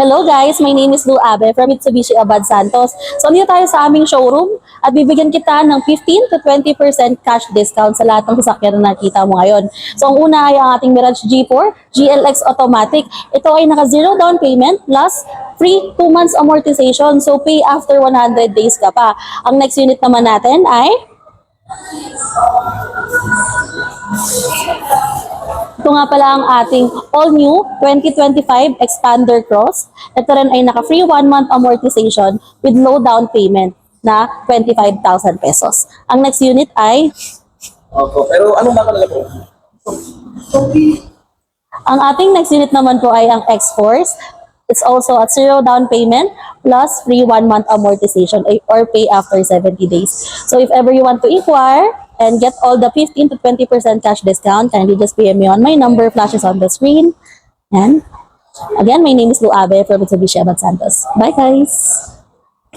Hello guys, my name is Lou Abe from Mitsubishi Abad Santos. So andito tayo sa aming showroom at bibigyan kita ng 15 to 20% cash discount sa lahat ng sasakyan na nakita mo ngayon. So ang una ay ang ating Mirage G4 GLX Automatic. Ito ay naka zero down payment plus free 2 months amortization. So pay after 100 days ka pa. Ang next unit naman natin ay ito nga pala ang ating all-new 2025 Expander Cross. Ito rin ay naka-free 1 month amortization with low down payment na 25,000 pesos. Ang next unit ay Opo, pero anong baka nila po? ang ating next unit naman po ay ang X-Force. It's also at zero down payment plus free 1 month amortization or pay after 70 days. So if ever you want to inquire and get all the 15 to 20% cash discount, kindly just PM me on my number flashes on the screen. And again, my name is Lou Abe from Mitsubishi Abad Santos. Bye guys!